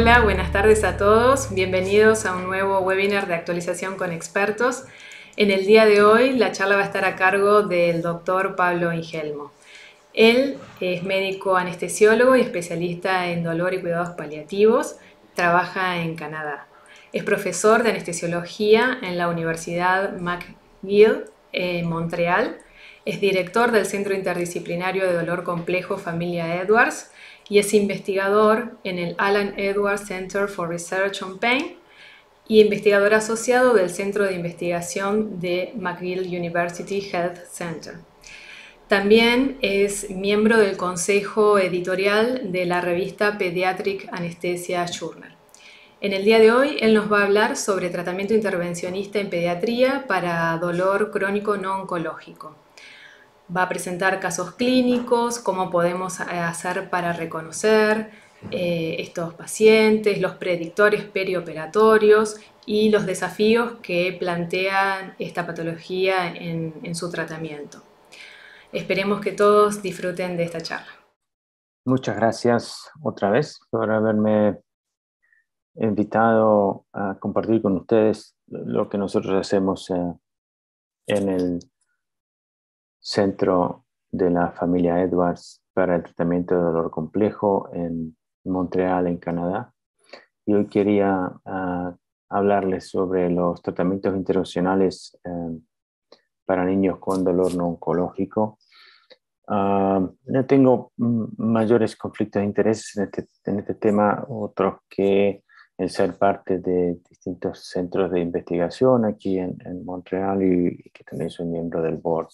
Hola, buenas tardes a todos. Bienvenidos a un nuevo webinar de actualización con expertos. En el día de hoy la charla va a estar a cargo del doctor Pablo Ingelmo. Él es médico anestesiólogo y especialista en dolor y cuidados paliativos. Trabaja en Canadá. Es profesor de anestesiología en la Universidad McGill en Montreal. Es director del Centro Interdisciplinario de Dolor Complejo Familia Edwards y es investigador en el Alan Edwards Center for Research on Pain y investigador asociado del Centro de Investigación de McGill University Health Center. También es miembro del consejo editorial de la revista Pediatric Anesthesia Journal. En el día de hoy, él nos va a hablar sobre tratamiento intervencionista en pediatría para dolor crónico no oncológico. Va a presentar casos clínicos, cómo podemos hacer para reconocer estos pacientes, los predictores perioperatorios y los desafíos que plantea esta patología en su tratamiento. Esperemos que todos disfruten de esta charla. Muchas gracias otra vez por haberme invitado a compartir con ustedes lo que nosotros hacemos en el Centro de la Familia Edwards para el tratamiento de dolor complejo en Montreal, en Canadá. Y hoy quería hablarles sobre los tratamientos intervencionales para niños con dolor no oncológico. No tengo mayores conflictos de interés en este tema, otros que el ser parte de distintos centros de investigación aquí en Montreal y que también soy miembro del board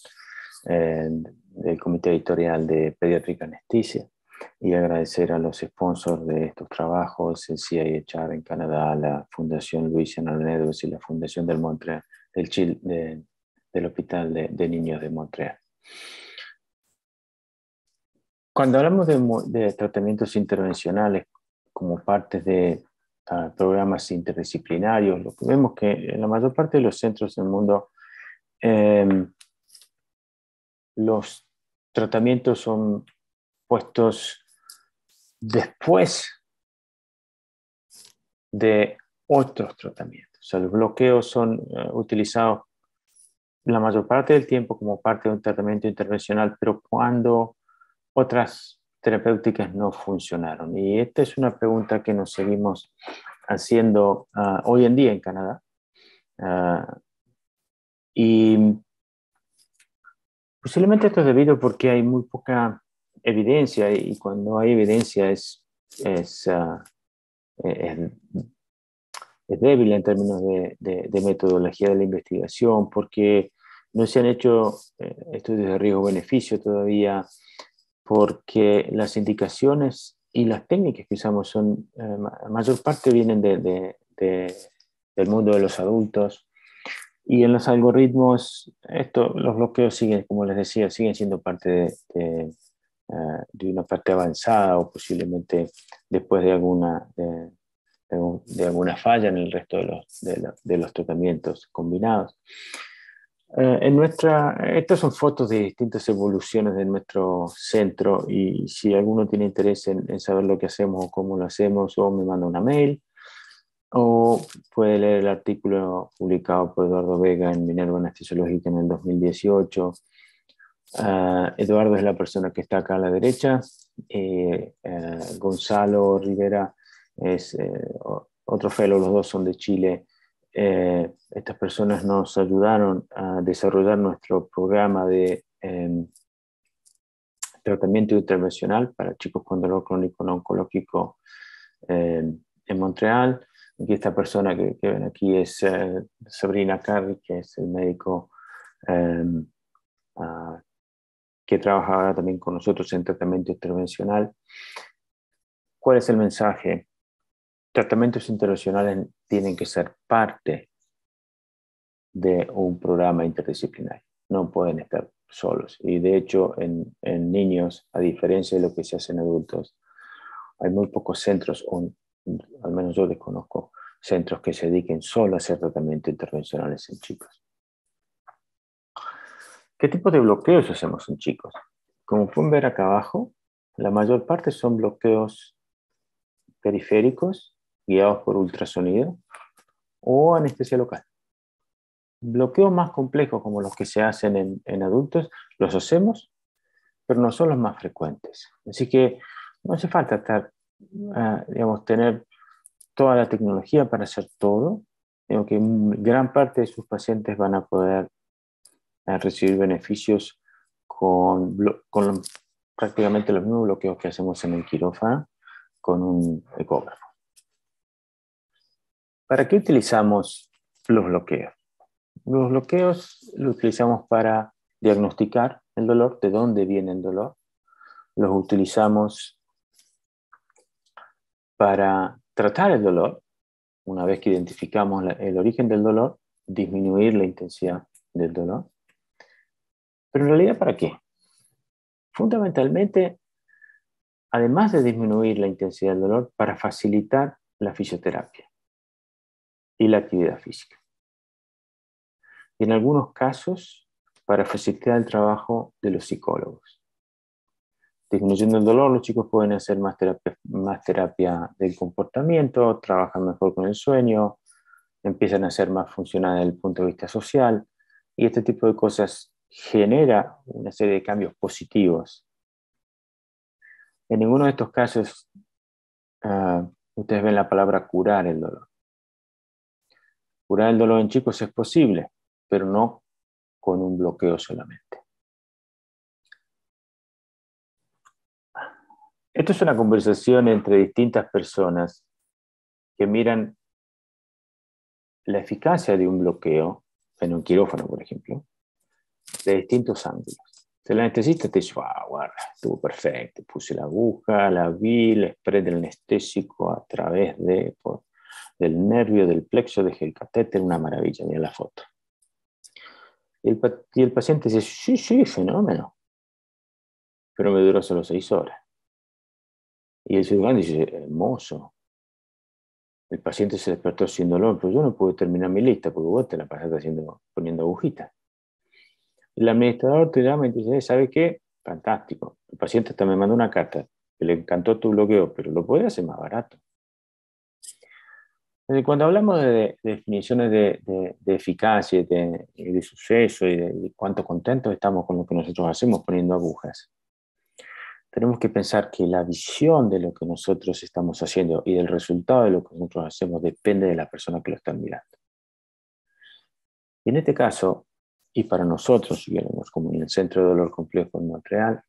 del comité editorial de Pediatric Anesthesia, y agradecer a los sponsors de estos trabajos, el CIHR en Canadá, la Fundación Louis Alan Edwards y la Fundación del Montreal, del Hospital de Niños de Montreal. Cuando hablamos de tratamientos intervencionales como parte de programas interdisciplinarios, lo que vemos que en la mayor parte de los centros del mundo los tratamientos son puestos después de otros tratamientos. O sea, los bloqueos son utilizados la mayor parte del tiempo como parte de un tratamiento intervencional, pero cuando otras terapéuticas no funcionaron. Y esta es una pregunta que nos seguimos haciendo hoy en día en Canadá. Y posiblemente esto es debido porque hay muy poca evidencia, y cuando hay evidencia es débil en términos de metodología de la investigación, porque no se han hecho estudios de riesgo-beneficio todavía, porque las indicaciones y las técnicas que usamos son, la mayor parte vienen del mundo de los adultos, y en los algoritmos los bloqueos siguen, como les decía, siguen siendo parte de una parte avanzada, o posiblemente después de alguna falla en el resto de los tratamientos combinados. Estas son fotos de distintas evoluciones de nuestro centro, y si alguno tiene interés en saber lo que hacemos o cómo lo hacemos, o me manda una mail o puede leer el artículo publicado por Eduardo Vega en Minerva Anestesiológica en el 2018. Eduardo es la persona que está acá a la derecha. Gonzalo Rivera es otro fellow, los dos son de Chile. Estas personas nos ayudaron a desarrollar nuestro programa de tratamiento intervencional para chicos con dolor crónico no oncológico en Montreal. Aquí esta persona que ven aquí es Sabrina Carri, que es el médico que trabaja ahora también con nosotros en tratamiento intervencional. ¿Cuál es el mensaje? Tratamientos intervencionales tienen que ser parte de un programa interdisciplinario. No pueden estar solos. Y de hecho, en niños, a diferencia de lo que se hace en adultos, hay muy pocos centros, o al menos yo desconozco centros que se dediquen solo a hacer tratamientos intervencionales en chicos. ¿Qué tipo de bloqueos hacemos en chicos? Como pueden ver acá abajo, la mayor parte son bloqueos periféricos guiados por ultrasonido, o anestesia local. Bloqueos más complejos como los que se hacen en adultos, los hacemos, pero no son los más frecuentes. Así que no hace falta tener toda la tecnología para hacer todo. Digo que gran parte de sus pacientes van a poder recibir beneficios con prácticamente los mismos bloqueos que hacemos en el quirófano con un ecógrafo. ¿Para qué utilizamos los bloqueos? Los bloqueos los utilizamos para diagnosticar el dolor, de dónde viene el dolor. Los utilizamos para tratar el dolor. Una vez que identificamos el origen del dolor, disminuir la intensidad del dolor. Pero en realidad, ¿para qué? Fundamentalmente, además de disminuir la intensidad del dolor, para facilitar la fisioterapia y la actividad física. Y en algunos casos, para facilitar el trabajo de los psicólogos. Disminuyendo el dolor, los chicos pueden hacer más terapia del comportamiento, trabajan mejor con el sueño, empiezan a ser más funcionales desde el punto de vista social, y este tipo de cosas genera una serie de cambios positivos. En ninguno de estos casos ustedes ven la palabra curar el dolor. Curar el dolor en chicos es posible, pero no con un bloqueo solamente. Esto es una conversación entre distintas personas que miran la eficacia de un bloqueo, en un quirófano, por ejemplo, de distintos ángulos. El anestesista te dice, guarda, estuvo perfecto, puse la aguja, la vi, le spray del anestésico a través del nervio, del plexo, dejé el catéter, una maravilla, mira la foto. Y el paciente dice, sí, fenómeno, pero me duró solo 6 horas. Y el cirujano dice, hermoso. El paciente se despertó sin dolor, pero yo no pude terminar mi lista porque vos te la pasaste poniendo agujitas. El administrador te llama y te dice, ¿sabe qué? Fantástico. El paciente hasta me mandó una carta que le encantó tu bloqueo, pero lo puede hacer más barato. Entonces, cuando hablamos de definiciones de eficacia y de suceso y de cuánto contentos estamos con lo que nosotros hacemos poniendo agujas, tenemos que pensar que la visión de lo que nosotros estamos haciendo y del resultado de lo que nosotros hacemos depende de la persona que lo está mirando. Y en este caso, y para nosotros, digamos, como en el Centro de Dolor Complejo en Montreal,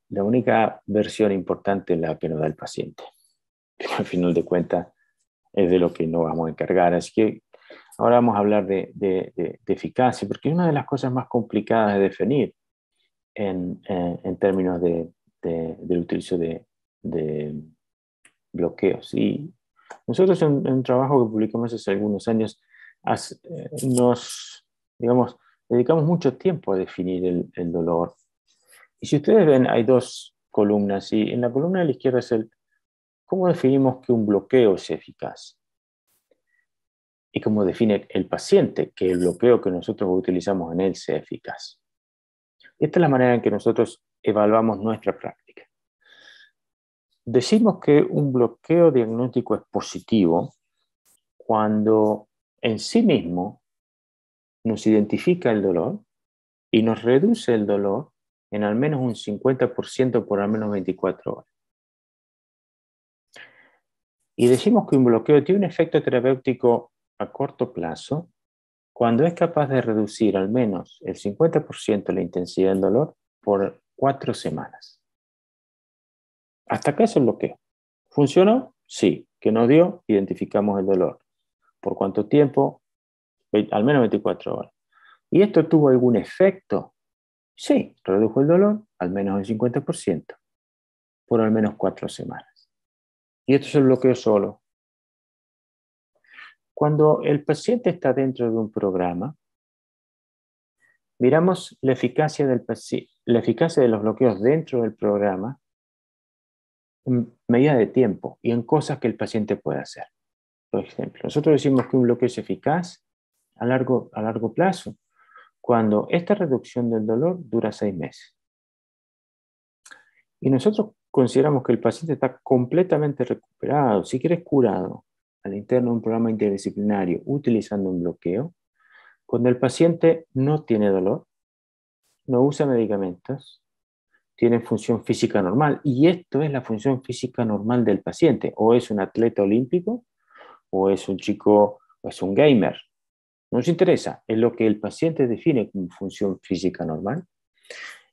la única versión importante es la que nos da el paciente. Pero al final de cuentas es de lo que nos vamos a encargar. Así que ahora vamos a hablar de eficacia, porque es una de las cosas más complicadas de definir en términos del utilizo de bloqueos. Y nosotros en un trabajo que publicamos hace algunos años nos, digamos, dedicamos mucho tiempo a definir el dolor. Y si ustedes ven, hay 2 columnas, y en la columna de la izquierda es cómo definimos que un bloqueo es eficaz. Y cómo define el paciente que el bloqueo que nosotros utilizamos en él sea eficaz. Esta es la manera en que nosotros evaluamos nuestra práctica. Decimos que un bloqueo diagnóstico es positivo cuando en sí mismo nos identifica el dolor y nos reduce el dolor en al menos un 50% por al menos 24 horas. Y decimos que un bloqueo tiene un efecto terapéutico a corto plazo cuando es capaz de reducir al menos el 50% la intensidad del dolor por 4 semanas. Hasta acá es el bloqueo. ¿Funcionó? Sí. ¿Qué nos dio? Identificamos el dolor. ¿Por cuánto tiempo? Al menos 24 horas. ¿Y esto tuvo algún efecto? Sí, redujo el dolor al menos el 50% por al menos 4 semanas. Y esto es el bloqueo solo. Cuando el paciente está dentro de un programa, miramos la eficacia de los bloqueos dentro del programa en medida de tiempo y en cosas que el paciente puede hacer. Por ejemplo, nosotros decimos que un bloqueo es eficaz a largo plazo cuando esta reducción del dolor dura 6 meses. Y nosotros consideramos que el paciente está completamente recuperado, si quieres curado, al interno de un programa interdisciplinario utilizando un bloqueo, cuando el paciente no tiene dolor, no usa medicamentos, tiene función física normal, y esto es la función física normal del paciente, o es un atleta olímpico, o es un chico, o es un gamer. No nos interesa, es lo que el paciente define como función física normal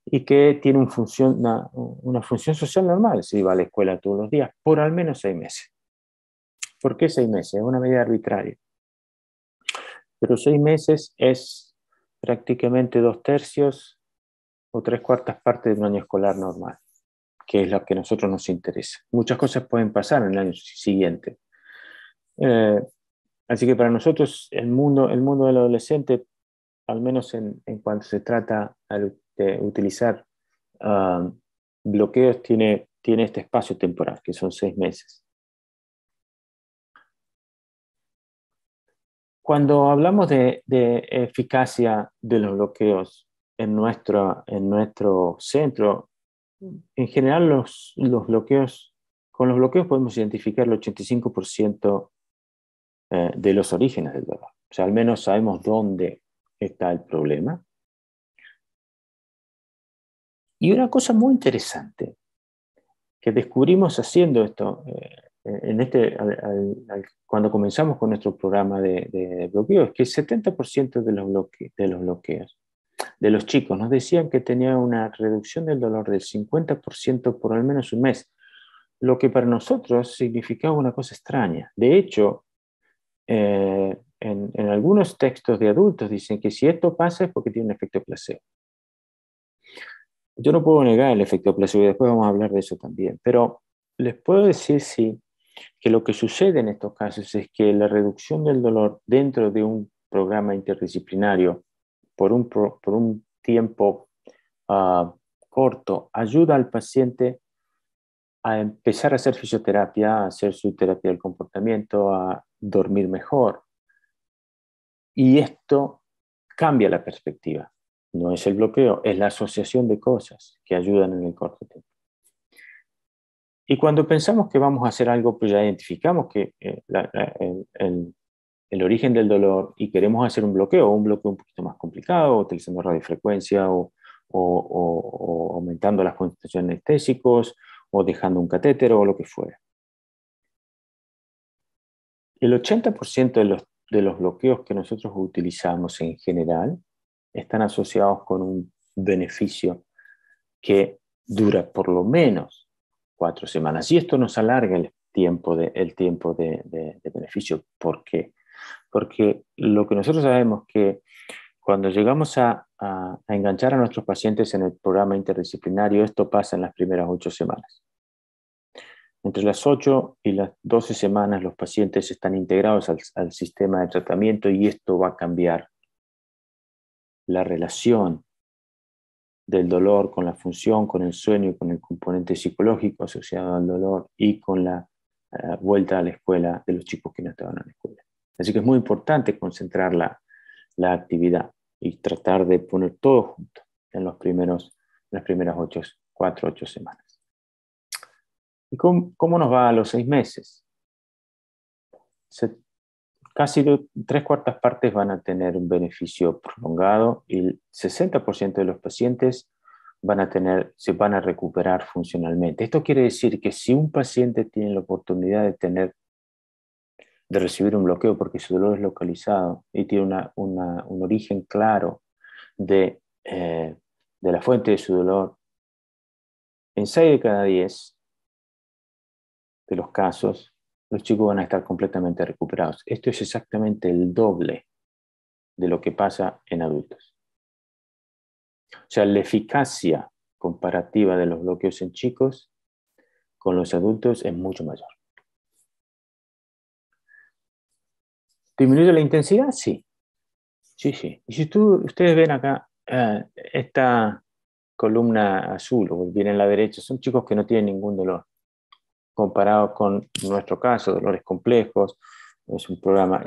y que tiene una función social normal si va a la escuela todos los días, por al menos 6 meses. ¿Por qué 6 meses? Es una medida arbitraria. Pero 6 meses es prácticamente 2/3 o 3/4 partes de un año escolar normal, que es lo que a nosotros nos interesa. Muchas cosas pueden pasar en el año siguiente. Así que para nosotros el mundo del adolescente, al menos en cuanto se trata de utilizar bloqueos, tiene este espacio temporal, que son 6 meses. Cuando hablamos de eficacia de los bloqueos en nuestro centro, en general con los bloqueos podemos identificar el 85% de los orígenes del dolor. O sea, al menos sabemos dónde está el problema. Y una cosa muy interesante que descubrimos haciendo esto, cuando comenzamos con nuestro programa de bloqueo, es que el 70% de los bloqueos de los chicos nos decían que tenían una reducción del dolor del 50% por al menos un mes, lo que para nosotros significaba una cosa extraña. De hecho, en algunos textos de adultos dicen que si esto pasa es porque tiene un efecto placebo. Yo no puedo negar el efecto placebo y después vamos a hablar de eso también, pero les puedo decir sí que lo que sucede en estos casos es que la reducción del dolor dentro de un programa interdisciplinario por un tiempo corto ayuda al paciente a empezar a hacer fisioterapia, a hacer su terapia del comportamiento, a dormir mejor. Y esto cambia la perspectiva. No es el bloqueo, es la asociación de cosas que ayudan en el corto tiempo. Y cuando pensamos que vamos a hacer algo, pues ya identificamos que el origen del dolor y queremos hacer un bloqueo un poquito más complicado, utilizando radiofrecuencia o aumentando las concentraciones anestésicos o dejando un catéter o lo que fuera. El 80% de los bloqueos que nosotros utilizamos en general están asociados con un beneficio que dura por lo menos 4 semanas. Y esto nos alarga el tiempo de beneficio. ¿Por qué? Porque lo que nosotros sabemos es que cuando llegamos a enganchar a nuestros pacientes en el programa interdisciplinario, esto pasa en las primeras 8 semanas. Entre las 8 y las 12 semanas los pacientes están integrados al sistema de tratamiento y esto va a cambiar la relación del dolor con la función, con el sueño y con el componente psicológico asociado al dolor y con la vuelta a la escuela de los chicos que no estaban en la escuela. Así que es muy importante concentrar la actividad y tratar de poner todo junto en las primeras 4 o 8 semanas. ¿Y cómo nos va a los 6 meses? Casi 3/4 partes van a tener un beneficio prolongado y el 60% de los pacientes se van a recuperar funcionalmente. Esto quiere decir que si un paciente tiene la oportunidad de recibir un bloqueo porque su dolor es localizado y tiene un origen claro de la fuente de su dolor, en 6 de cada 10 de los casos, los chicos van a estar completamente recuperados. Esto es exactamente el doble de lo que pasa en adultos. O sea, la eficacia comparativa de los bloqueos en chicos con los adultos es mucho mayor. ¿Disminuye la intensidad? Sí. Sí. Y si ustedes ven acá esta columna azul, o bien en la derecha, son chicos que no tienen ningún dolor. Comparado con nuestro caso, dolores complejos, es un programa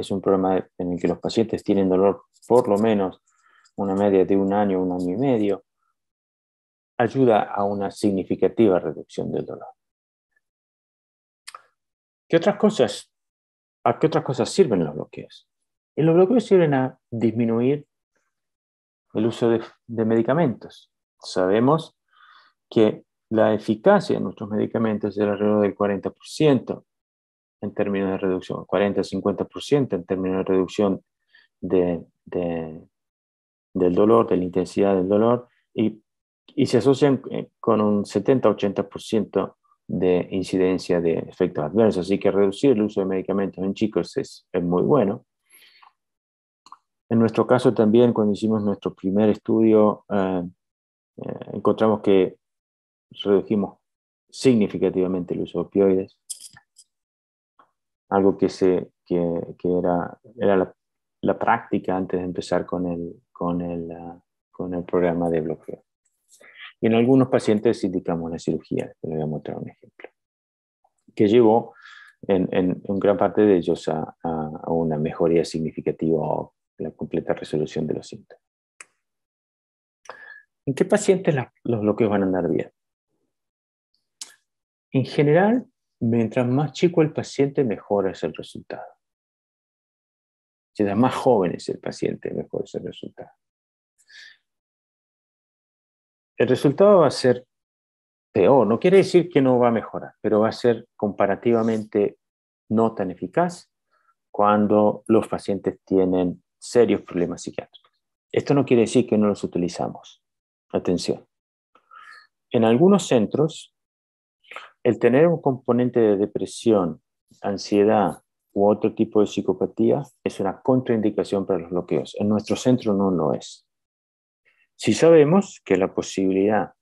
en el que los pacientes tienen dolor por lo menos una media de un año y medio, ayuda a una significativa reducción del dolor. ¿Qué otras cosas ¿A qué otras cosas sirven los bloqueos? Y los bloqueos sirven a disminuir el uso de medicamentos. Sabemos que la eficacia de nuestros medicamentos es alrededor del 40% en términos de reducción, 40-50% en términos de reducción de, del dolor, de la intensidad del dolor, y se asocian con un 70-80% de incidencia de efectos adversos. Así que reducir el uso de medicamentos en chicos es muy bueno. En nuestro caso también, cuando hicimos nuestro primer estudio, encontramos que redujimos significativamente el uso de opioides, algo que era la práctica antes de empezar con el programa de bloqueo. Y en algunos pacientes indicamos la cirugía, que le voy a mostrar un ejemplo, que llevó en gran parte de ellos a una mejoría significativa o la completa resolución de los síntomas. ¿En qué pacientes los bloqueos van a andar bien? En general, mientras más chico el paciente, mejor es el resultado. Mientras más joven es el paciente, mejor es el resultado. El resultado va a ser peor, no quiere decir que no va a mejorar, pero va a ser comparativamente no tan eficaz cuando los pacientes tienen serios problemas psiquiátricos. Esto no quiere decir que no los utilizamos. Atención. En algunos centros, el tener un componente de depresión, ansiedad u otro tipo de psicopatía es una contraindicación para los bloqueos. En nuestro centro no lo es. Si sabemos que la posibilidad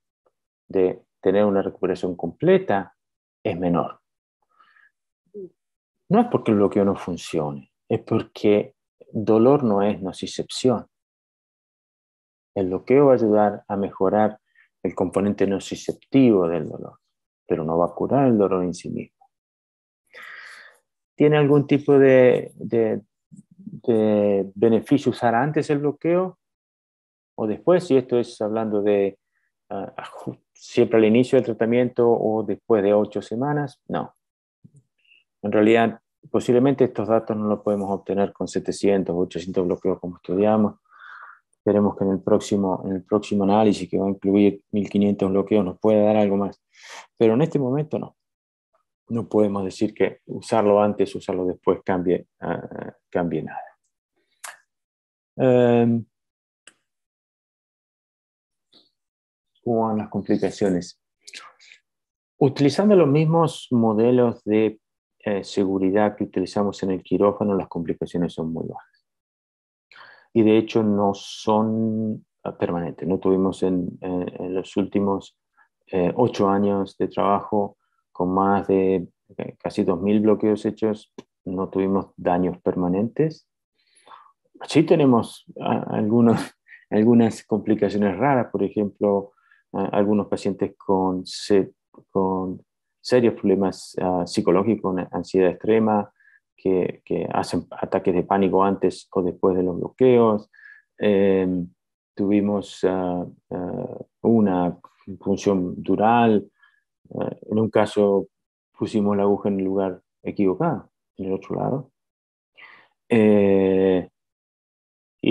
de tener una recuperación completa es menor. No es porque el bloqueo no funcione, es porque dolor no es nocicepción. El bloqueo va a ayudar a mejorar el componente nociceptivo del dolor, pero no va a curar el dolor en sí mismo. ¿Tiene algún tipo de beneficio usar antes el bloqueo o después? Si esto es hablando de siempre al inicio del tratamiento o después de 8 semanas, no. En realidad, posiblemente estos datos no los podemos obtener con 700 o 800 bloqueos como estudiamos. Esperemos que en el próximo análisis, que va a incluir 1500 bloqueos, nos pueda dar algo más. Pero en este momento no. No podemos decir que usarlo antes, usarlo después cambie nada. ¿Cómo van las complicaciones? Utilizando los mismos modelos de seguridad que utilizamos en el quirófano, las complicaciones son muy bajas. Y de hecho no son permanentes. No tuvimos en los últimos 8 años de trabajo con más de casi 2000 bloqueos hechos, no tuvimos daños permanentes. Sí tenemos algunas complicaciones raras, por ejemplo, algunos pacientes con serios problemas psicológicos, ansiedad extrema, que hacen ataques de pánico antes o después de los bloqueos. Tuvimos una punción dural. En un caso pusimos la aguja en el lugar equivocado, en el otro lado. Y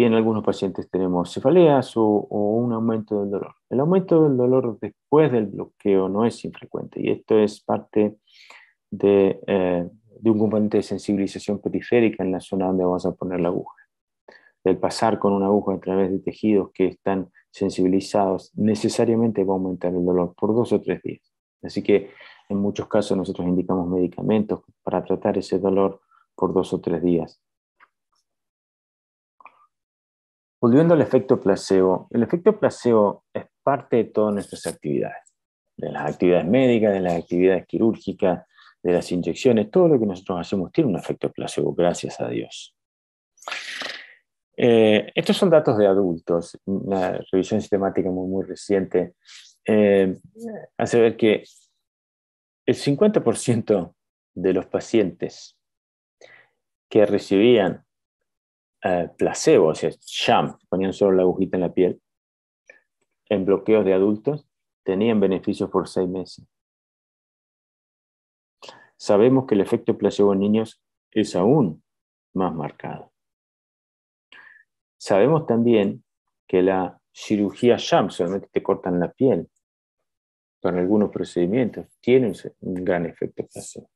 en algunos pacientes tenemos cefaleas o un aumento del dolor. El aumento del dolor después del bloqueo no es infrecuente, y esto es parte de un componente de sensibilización periférica en la zona donde vamos a poner la aguja. Del pasar con una aguja a través de tejidos que están sensibilizados, necesariamente va a aumentar el dolor por 2 o 3 días. Así que en muchos casos nosotros indicamos medicamentos para tratar ese dolor por 2 o 3 días. Volviendo al efecto placebo, el efecto placebo es parte de todas nuestras actividades, de las actividades médicas, de las actividades quirúrgicas, de las inyecciones. Todo lo que nosotros hacemos tiene un efecto placebo, gracias a Dios. Estos son datos de adultos, una revisión sistemática muy reciente hace ver que el 50% de los pacientes que recibían placebo, o sea, sham, ponían solo la agujita en la piel, en bloqueos de adultos, tenían beneficios por 6 meses. Sabemos que el efecto placebo en niños es aún más marcado. Sabemos también que la cirugía sham, solamente te cortan la piel, con algunos procedimientos, tiene un gran efecto placebo.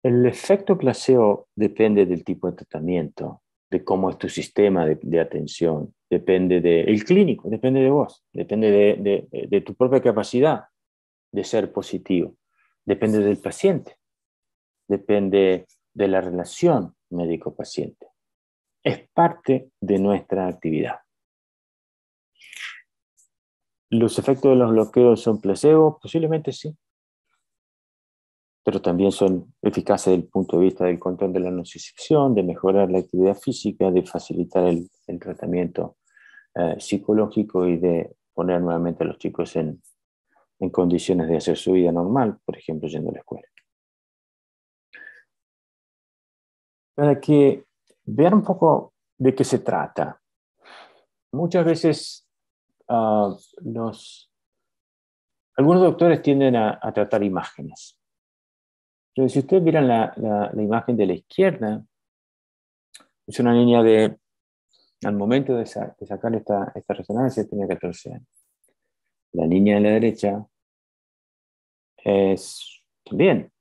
El efecto placebo depende del tipo de tratamiento, de cómo es tu sistema de atención, depende del clínico, depende de vos, depende de tu propia capacidad de ser positivo, depende del paciente, depende de la relación médico-paciente. Es parte de nuestra actividad. ¿Los efectos de los bloqueos son placebo? Posiblemente sí, pero también son eficaces desde el punto de vista del control de la nocicepción, de mejorar la actividad física, de facilitar el tratamiento psicológico y de poner nuevamente a los chicos en condiciones de hacer su vida normal, por ejemplo, yendo a la escuela. Para que vean un poco de qué se trata. Muchas veces algunos doctores tienden a tratar imágenes. Pero si ustedes miran la imagen de la izquierda, es una niña al momento de sacar esta resonancia tenía 14 años. La niña de la derecha es también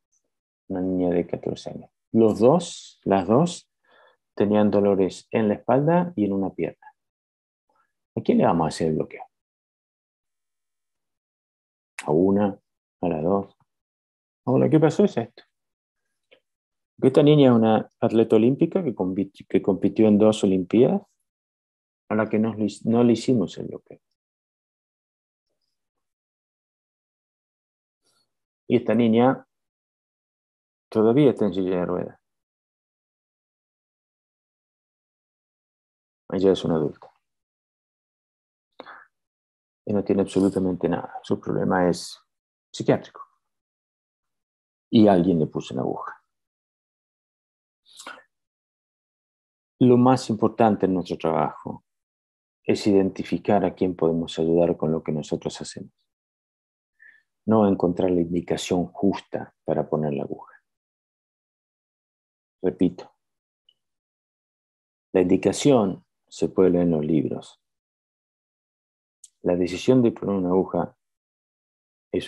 una niña de 14 años. Las dos tenían dolores en la espalda y en una pierna. ¿A quién le vamos a hacer el bloqueo? ¿A una? ¿A las dos? Ahora, ¿qué pasó? Es esto. Esta niña es una atleta olímpica que compitió en 2 Olimpiadas, a la que no le hicimos el bloqueo. Y esta niña todavía está en silla de ruedas. Ella es una adulta. Y no tiene absolutamente nada. Su problema es psiquiátrico. Y alguien le puso una aguja. Lo más importante en nuestro trabajo es identificar a quién podemos ayudar con lo que nosotros hacemos. No encontrar la indicación justa para poner la aguja. Repito, la indicación se puede leer en los libros. La decisión de poner una aguja es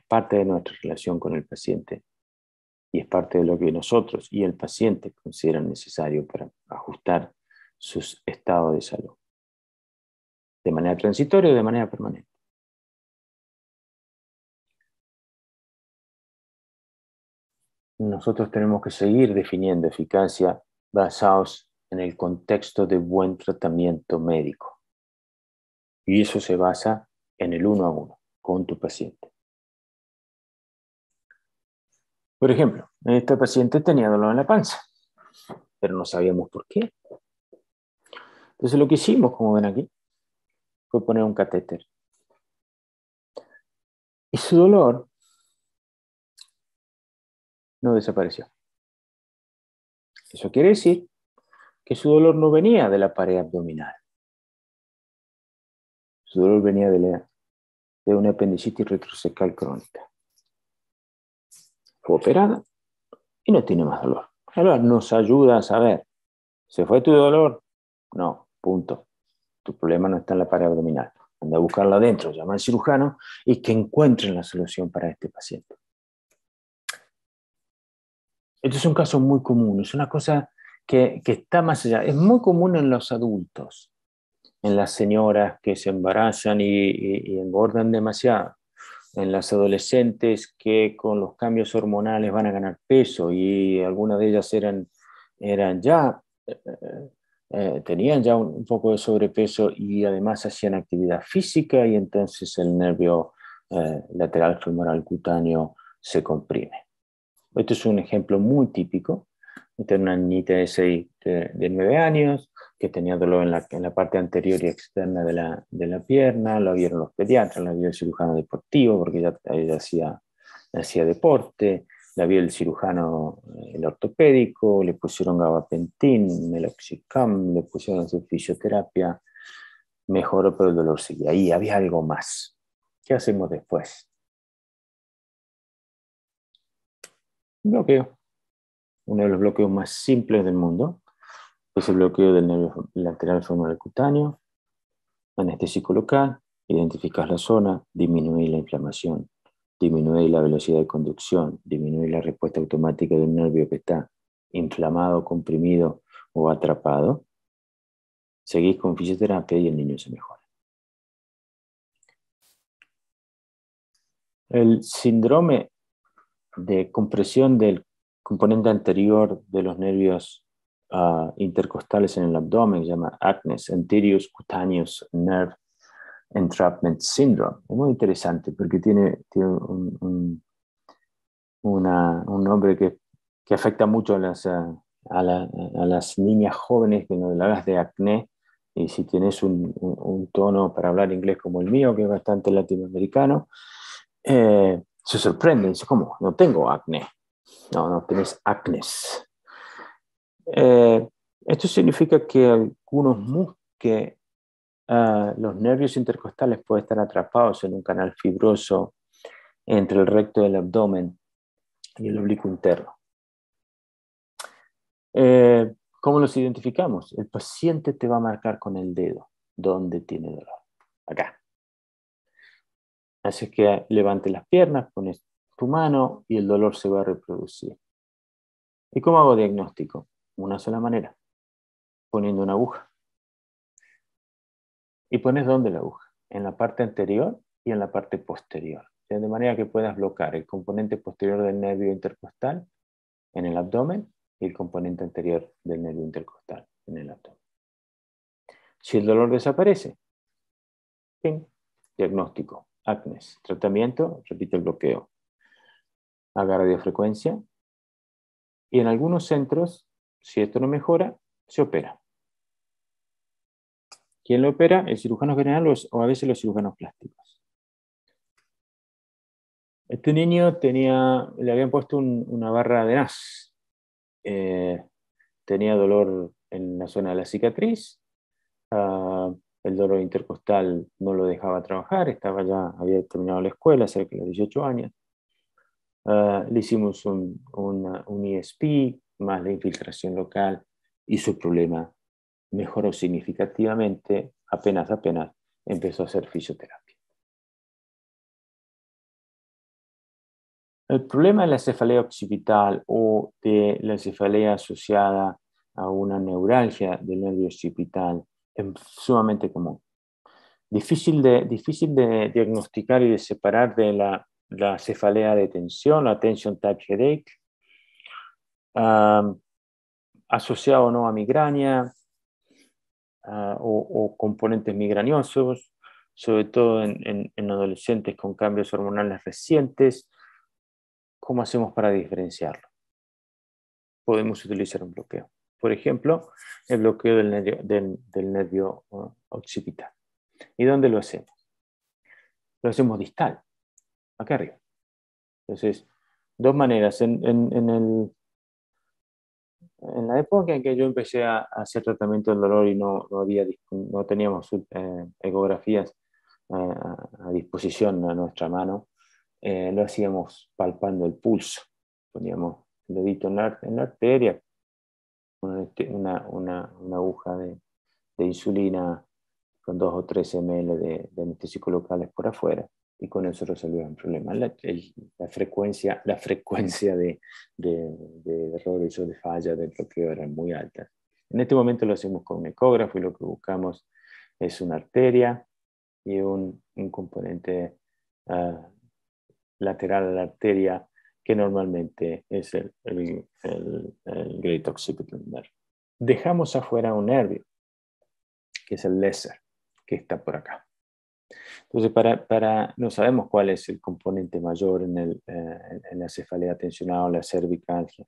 parte de nuestra relación con el paciente y es parte de lo que nosotros y el paciente consideran necesario para ajustar sus estados de salud. De manera transitoria o de manera permanente. Nosotros tenemos que seguir definiendo eficacia basados en el contexto de buen tratamiento médico. Y eso se basa en el 1 a 1 con tu paciente. Por ejemplo, esta paciente tenía dolor en la panza, pero no sabíamos por qué. Entonces lo que hicimos, como ven aquí, fue poner un catéter. Y su dolor no desapareció. Eso quiere decir que su dolor no venía de la pared abdominal. Su dolor venía de una apendicitis retrocecal crónica. Fue operada y no tiene más dolor. Ahora nos ayuda a saber, ¿se fue tu dolor? No, punto. Tu problema no está en la pared abdominal. Anda a buscarla adentro, llama al cirujano y que encuentren la solución para este paciente. Esto es un caso muy común, es una cosa que está más allá. Es muy común en los adultos, en las señoras que se embarazan y engordan demasiado, en las adolescentes que con los cambios hormonales van a ganar peso y algunas de ellas tenían ya un poco de sobrepeso y además hacían actividad física y entonces el nervio lateral femoral cutáneo se comprime. Este es un ejemplo muy típico. Esta es una niñita de 9 años que tenía dolor en la parte anterior y externa de la pierna. La vieron los pediatras, la vio el cirujano deportivo porque ella hacía deporte. La vio el cirujano el ortopédico, le pusieron gabapentin, meloxicam, le pusieron hacer fisioterapia. Mejoró, pero el dolor seguía ahí. Había algo más. ¿Qué hacemos después? Bloqueo. Uno de los bloqueos más simples del mundo es el bloqueo del nervio lateral femoral cutáneo, anestésico local, identificas la zona, disminuir la inflamación, disminuir la velocidad de conducción, disminuir la respuesta automática de un nervio que está inflamado, comprimido o atrapado. Seguís con fisioterapia y el niño se mejora. El síndrome de compresión del componente anterior de los nervios intercostales en el abdomen, se llama ACNES, Anterior Cutaneous Nerve Entrapment Syndrome. Es muy interesante porque tiene un nombre que afecta mucho a las niñas jóvenes que no le hagas de acné. Y si tienes un tono para hablar inglés como el mío, que es bastante latinoamericano, se sorprenden. Dice, ¿cómo? No tengo acné. No tenés acnes. Esto significa que los nervios intercostales pueden estar atrapados en un canal fibroso entre el recto del abdomen y el oblicuo interno. ¿Cómo los identificamos? El paciente te va a marcar con el dedo dónde tiene dolor. Acá. Así que levante las piernas, pones tu mano y el dolor se va a reproducir. ¿Y cómo hago diagnóstico? Una sola manera, poniendo una aguja. ¿Y pones dónde la aguja? En la parte anterior y en la parte posterior. De manera que puedas bloquear el componente posterior del nervio intercostal en el abdomen y el componente anterior del nervio intercostal en el abdomen. Si el dolor desaparece, ¡ping! Diagnóstico, acnes, tratamiento, repite el bloqueo, haga radiofrecuencia y en algunos centros, si esto no mejora, se opera. ¿Quién lo opera? El cirujano general o a veces los cirujanos plásticos. Este niño le habían puesto una barra de NAS. Tenía dolor en la zona de la cicatriz. El dolor intercostal no lo dejaba trabajar. Había terminado la escuela, cerca de los 18 años. Le hicimos un ESP, más la infiltración local, y su problema mejoró significativamente. Apenas empezó a hacer fisioterapia. El problema de la cefalea occipital o de la cefalea asociada a una neuralgia del nervio occipital es sumamente común. Difícil de diagnosticar y de separar de la cefalea de tensión, la tension type headache, asociado o no a migraña o componentes migrañosos, sobre todo en adolescentes con cambios hormonales recientes. ¿Cómo hacemos para diferenciarlo? Podemos utilizar un bloqueo. Por ejemplo, el bloqueo del nervio occipital. ¿Y dónde lo hacemos? Lo hacemos distal, acá arriba. Entonces, dos maneras. En la época en que yo empecé a hacer tratamiento del dolor y no teníamos ecografías a disposición a nuestra mano, lo hacíamos palpando el pulso. Poníamos el dedito en la arteria, una aguja de insulina con 2 o 3 ml de anestésicos locales por afuera, y con eso resolvía el problema. La frecuencia de errores o de falla del bloqueo era muy alta. En este momento lo hacemos con un ecógrafo y lo que buscamos es una arteria y un componente lateral a la arteria que normalmente es el great occipital nerve. Dejamos afuera un nervio, que es el lesser, que está por acá. Entonces, no sabemos cuál es el componente mayor en la cefalea tensionada o la cervicalgia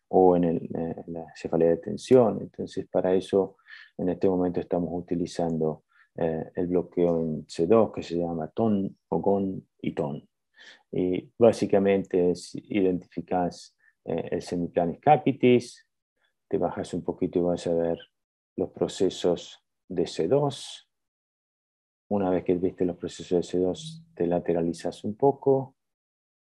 o en la cefalea de tensión. Entonces, para eso, en este momento estamos utilizando el bloqueo en C2, que se llama TON o GON y TON. Y básicamente identificas el semiplanis capitis, te bajas un poquito y vas a ver los procesos de C2. Una vez que viste los procesos de C2, te lateralizas un poco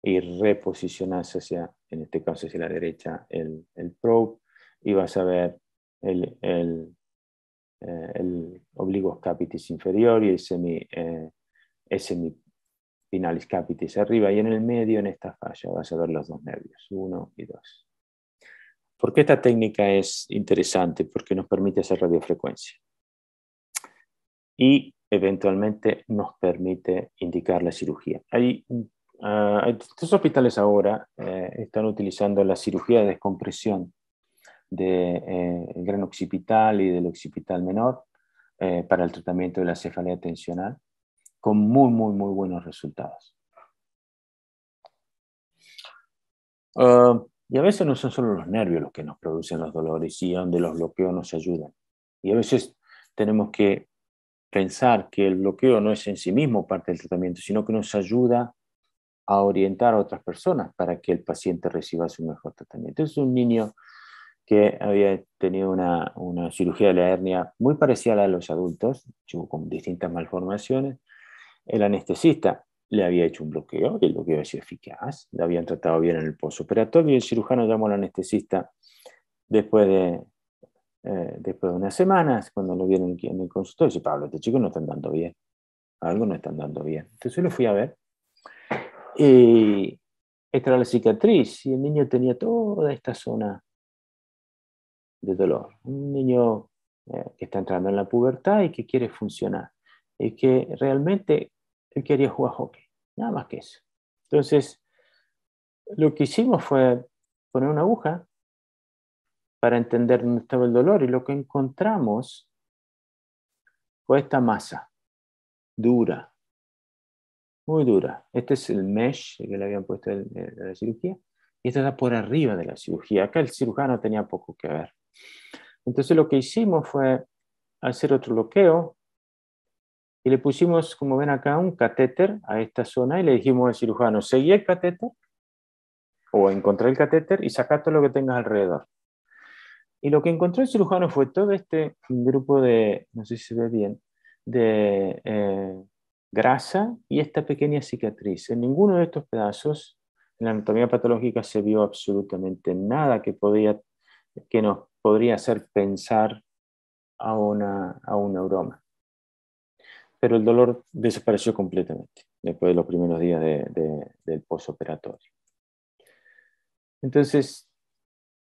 y reposicionas hacia, en este caso hacia la derecha, el probe, y vas a ver el oblicuo capitis inferior y el semipinalis capitis arriba, y en el medio, en esta falla, vas a ver los dos nervios, 1 y 2. ¿Por qué esta técnica es interesante? Porque nos permite hacer radiofrecuencia y eventualmente nos permite indicar la cirugía. Hay estos hospitales ahora están utilizando la cirugía de descompresión del grano occipital y del occipital menor para el tratamiento de la cefalea tensional, con muy, muy, muy buenos resultados. Y a veces no son solo los nervios los que nos producen los dolores y donde los bloqueos nos ayudan. Y a veces tenemos que pensar que el bloqueo no es en sí mismo parte del tratamiento, sino que nos ayuda a orientar a otras personas para que el paciente reciba su mejor tratamiento. Es un niño que había tenido una cirugía de la hernia muy parecida a la de los adultos, con distintas malformaciones. El anestesista le había hecho un bloqueo y el bloqueo había sido eficaz, le habían tratado bien en el postoperatorio y el cirujano llamó al anestesista después de unas semanas, cuando lo vieron en el consultorio, dice: Pablo, este chico no está andando bien, algo no está andando bien. Entonces lo fui a ver y esta era la cicatriz y el niño tenía toda esta zona de dolor. Un niño que está entrando en la pubertad y que quiere funcionar y que realmente él quería jugar hockey, nada más que eso. Entonces lo que hicimos fue poner una aguja para entender dónde estaba el dolor, y lo que encontramos fue esta masa dura, muy dura. Este es el mesh que le habían puesto de la cirugía, y esto está por arriba de la cirugía. Acá el cirujano tenía poco que ver. Entonces lo que hicimos fue hacer otro bloqueo y le pusimos, como ven acá, un catéter a esta zona y le dijimos al cirujano: seguí el catéter o encontré el catéter y sacá todo lo que tengas alrededor. Y lo que encontró el cirujano fue todo este grupo de, no sé si se ve bien, de grasa y esta pequeña cicatriz. En ninguno de estos pedazos, en la anatomía patológica, se vio absolutamente nada que nos podría hacer pensar a un neuroma. Pero el dolor desapareció completamente después de los primeros días del postoperatorio. Entonces,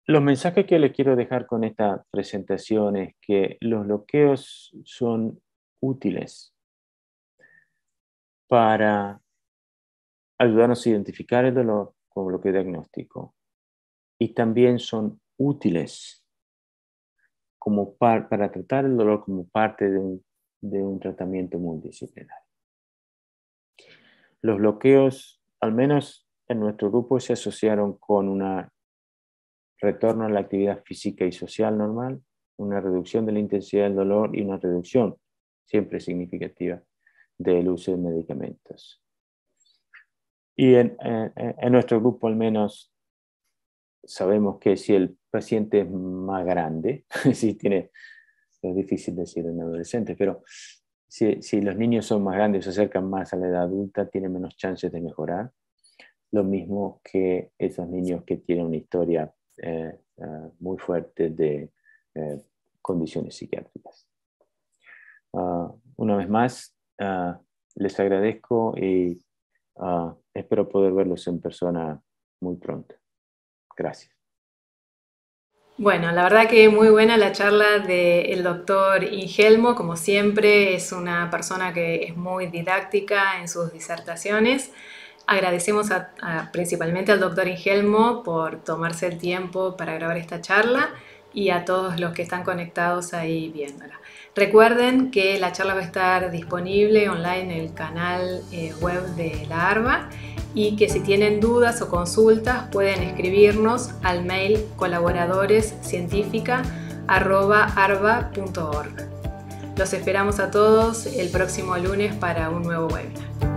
los mensajes que les quiero dejar con esta presentación es que los bloqueos son útiles para ayudarnos a identificar el dolor como bloqueo diagnóstico, y también son útiles para tratar el dolor como parte de un tratamiento multidisciplinario. Los bloqueos, al menos en nuestro grupo, se asociaron con un retorno a la actividad física y social normal, una reducción de la intensidad del dolor y una reducción siempre significativa del uso de medicamentos. Y en nuestro grupo, al menos, sabemos que si el paciente es más grande, es difícil decir en adolescentes, pero si los niños son más grandes, se acercan más a la edad adulta, tienen menos chances de mejorar. Lo mismo que esos niños que tienen una historia muy fuerte de condiciones psiquiátricas. Una vez más, les agradezco y espero poder verlos en persona muy pronto. Gracias. Bueno, la verdad que muy buena la charla del doctor Ingelmo. Como siempre, es una persona que es muy didáctica en sus disertaciones. Agradecemos principalmente al doctor Ingelmo por tomarse el tiempo para grabar esta charla y a todos los que están conectados ahí viéndola. Recuerden que la charla va a estar disponible online en el canal web de la ARVA, y que si tienen dudas o consultas pueden escribirnos al mail colaboradorescientifica@arva.org. Los esperamos a todos el próximo lunes para un nuevo webinar.